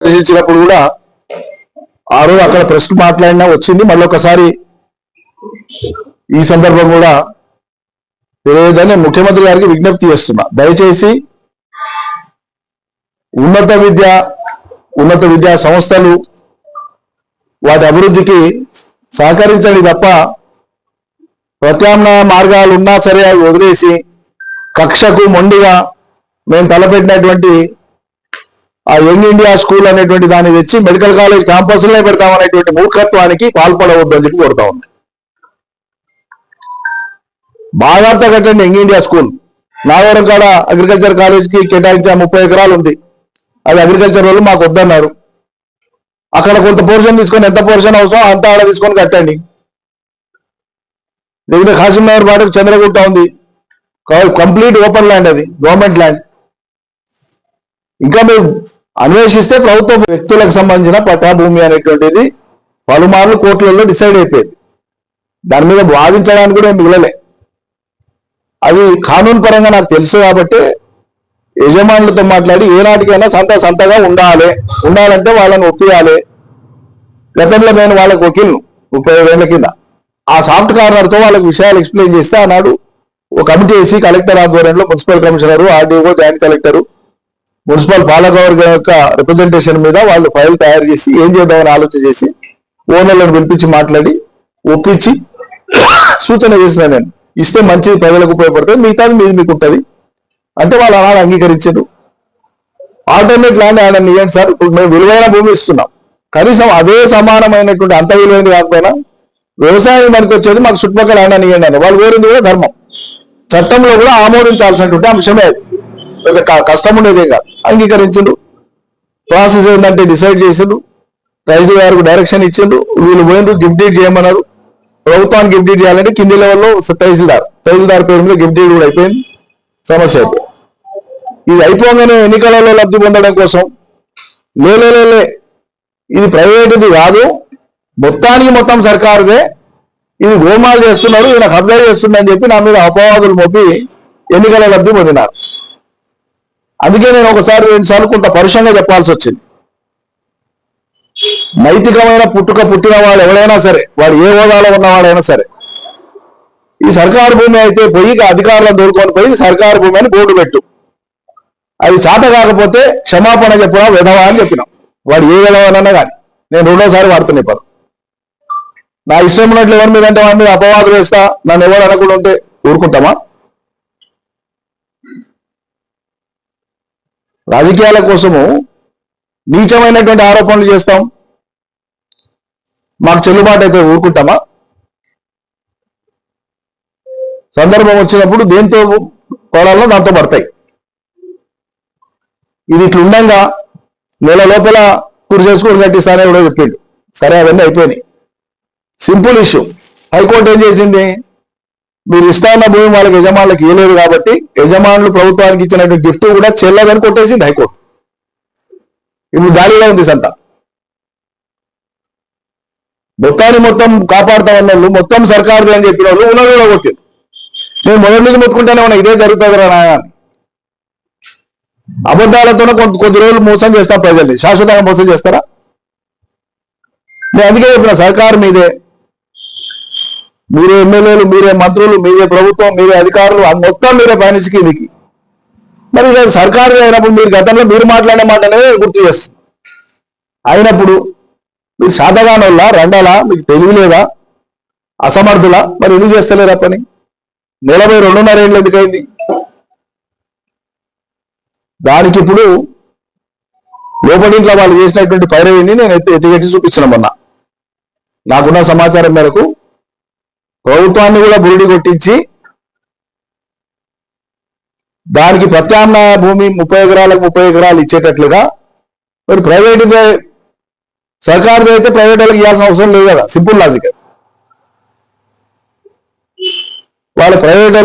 ప్రశ్నించినప్పుడు కూడా ఆ రోజు అక్కడ ప్రెస్ మాట్లాడినా వచ్చింది. మళ్ళీ ఒకసారి ఈ సందర్భం కూడా తెలియదని ముఖ్యమంత్రి గారికి విజ్ఞప్తి చేస్తున్నా. దయచేసి ఉన్నత విద్యా సంస్థలు వాటి అభివృద్ధికి సహకరించండి తప్ప ప్రత్యామ్నాయ మార్గాలు ఉన్నా సరే అవి వదిలేసి కక్షకు మొండిగా మేము తలపెట్టినటువంటి ఆ యంగ్ ఇండియా స్కూల్ అనేటువంటి దాన్ని తెచ్చి మెడికల్ కాలేజ్ క్యాంపస్లే పెడతామనేటువంటి మూర్ఖత్వానికి పాల్పడవద్దని చెప్పి కోరుతా ఉంది. బాగాంత కట్టండి యంగ్ ఇండియా స్కూల్. నాగవరం కాడ అగ్రికల్చర్ కాలేజ్కి కేటాయించే 30 ఎకరాలు ఉంది. అది అగ్రికల్చర్ వాళ్ళు మాకు వద్దన్నారు. అక్కడ కొంత పోర్షన్ తీసుకొని ఎంత పోర్షన్ అవసరం అంత ఆడ తీసుకొని కట్టండి. లేకపోతే ఖాసిం నగర్ పాటకు చంద్రగుట్ట ఉంది, కంప్లీట్ ఓపెన్ ల్యాండ్, అది గవర్నమెంట్ ల్యాండ్. ఇంకా మీరు అన్వేషిస్తే ప్రభుత్వ వ్యక్తులకు సంబంధించిన పట్టా భూమి అనేటువంటిది పలుమార్లు కోర్టులలో డిసైడ్ అయిపోయింది. దాని మీద వాదించడానికి కూడా ఏం మిగలలే. అది కానూన్ పరంగా నాకు తెలుసు కాబట్టి యజమానులతో మాట్లాడి ఏనాటికైనా సంతగా ఉండాలంటే వాళ్ళని ఒప్పియాలి. గతంలో నేను వాళ్ళకి వకీల్ను 35 ఏళ్ల కింద. ఆ సాఫ్ట్ కార్నర్తో వాళ్ళకి విషయాలు ఎక్స్ప్లెయిన్ చేస్తే ఆనాడు ఒక కమిటీ వేసి కలెక్టర్ ఆధ్వర్యంలో municipal commissioner, RDO, joint collector, municipal పాలకవర్గం యొక్క రిప్రజెంటేషన్ మీద వాళ్ళు ఫైల్ తయారు చేసి ఏం చేద్దామని ఆలోచన చేసి ఓనర్లను పిలిపించి మాట్లాడి ఒప్పించి సూచన చేసిన నేను. ఇస్తే మంచిది, ప్రజలకు ఉపయోగపడుతుంది, మిగతాది మీది మీకు ఉంటుంది అంటే వాళ్ళు అలా అంగీకరించారు. ఆల్టర్నేట్ ల్యాండ్ ఆయన ఇవ్వండి సార్, ఇప్పుడు మేము విలువైన భూమి ఇస్తున్నాం, కనీసం అదే సమానమైనటువంటి అంత విలువైనది కాకపోయినా వ్యవసాయానికి మనకి వచ్చేది మాకు చుట్టుపక్కల ల్యాండ్ అని ఇవ్వండి అని వాళ్ళు కోరింది కూడా ధర్మం. చట్టంలో కూడా ఆమోదించాల్సినటువంటి అంశమే అది, కష్టం ఉండేదే కాదు. అంగీకరించిండు. ప్రాసెస్ ఏంటంటే డిసైడ్ చేసిండు, రైతు గారికి డైరెక్షన్ ఇచ్చిండు, వీళ్ళు పోయిండు గిఫ్ట్ డీడ్ చేయమన్నారు. ప్రభుత్వానికి గిఫ్ట్ డీడ్ చేయాలంటే కింది లెవెల్లో తహసీల్దార్ పేరు మీద గిఫ్ట్ డీడ్ కూడా అయిపోయింది. సమస్య అయిపోయింది. ఇది అయిపోగానే ఎన్నికలలో లబ్ధి పొందడం కోసం లేలే ఇది ప్రైవేటుది కాదు, మొత్తం సర్కారుదే, ఇది గోమాలు చేస్తున్నారు, ఈయన కబ్జా చేస్తుందని చెప్పి నా మీద అపవాదులు మోపి ఎన్నికల లబ్ధి పొందినారు. అందుకే నేను ఒకసారి 2 సార్లు కొంత పరుషంగా చెప్పాల్సి వచ్చింది. నైతికమైన పుట్టిన వాడు ఎవరైనా సరే, వాడు ఏ హోదాలో ఉన్నవాడైనా సరే, ఈ సర్కారు భూమి అయితే పోయి అధికారులను దొరుకుని పోయి సర్కారు భూమి అని బోర్డు పెట్టు, అది చేత కాకపోతే క్షమాపణ చెప్పురా విధవా అని చెప్పినాం. వాడు ఏ విధవనన్నా కానీ నేను 2వ సారి వాడుతున్నా. ఇప్పుడు నా ఇష్టం ఉన్నట్లు ఎవరి మీద అంటే వాడి మీద అపవాదులు వేస్తా, నన్ను ఎవరు అనకుండా ఉంటే ఊరుకుంటామా? రాజకీయాల కోసము నీచమైనటువంటి ఆరోపణలు చేస్తాం, మాకు చెల్లుబాటు అయితే ఊరుకుంటామా? సందర్భం వచ్చినప్పుడు దేంతో పోరాలో దాంతో పడతాయి. ఇది ఇట్లుండగా నెల లోపల కూర్చు చేసుకుని కట్టిస్తానే కూడా చెప్పిండు. సరే, అవన్నీ అయిపోయినాయి. Simple issue. హైకోర్టు ఏం చేసింది, మీరు ఇస్తాన్న భూమి వాళ్ళకి యజమానులకు ఇవ్వలేదు కాబట్టి యజమానులు ప్రభుత్వానికి ఇచ్చినటువంటి గిఫ్ట్ కూడా చెల్లదని కొట్టేసింది హైకోర్టు. ఇప్పుడు గాలిలో ఉంది సంత. మొత్తం కాపాడుతామన్న వాళ్ళు, మొత్తం సర్కారుది అని చెప్పిన వాళ్ళు ఉన్నది కూడా కొట్టారు. నేను మొదటి నుంచి మొత్తుకుంటానే ఉన్నా ఇదే జరుగుతుంది రా నాయన. అబద్ధాలతోనే కొద్ది రోజులు మోసం చేస్తా ప్రజల్ని, శాశ్వతంగా మోసం చేస్తారా? నేను అందుకే చెప్పిన సర్కారు మీదే, మీరే ఎమ్మెల్యేలు, మీరే మంత్రులు, మీరే ప్రభుత్వం, మీరే అధికారులు, మొత్తం మీరే పయనించి కిందికి. మరి సర్కారు అయినప్పుడు మీరు గతంలో మీరు మాట్లాడే మాట అనేది గుర్తు చేస్తుంది. అయినప్పుడు మీరు శాతగానోళ్ళ రండాలా, మీకు తెలియలేదా, అసమర్థులా? మరి ఎందుకు చేస్తలేరా పని? 42.5 ఏళ్ళు ఎందుకైంది? దానికి ఇప్పుడు లోపలింట్లో వాళ్ళు చేసినటువంటి పైరవిని నేను ఎత్తిగట్టి చూపించిన మొన్న. నాకున్న సమాచారం మేరకు ప్రభుత్వాన్ని కూడా బురిడి కొట్టించి దానికి ప్రత్యామ్నాయ భూమి 30 ఎకరాలకు 30 ఎకరాలు ఇచ్చేటట్లుగా, మరి ప్రైవేట్ సర్కారుది అయితే ప్రైవేట్ వాళ్ళకి ఇవ్వాల్సిన అవసరం లేదు కదా, సింపుల్ లాజిక్. వాళ్ళ ప్రైవేట్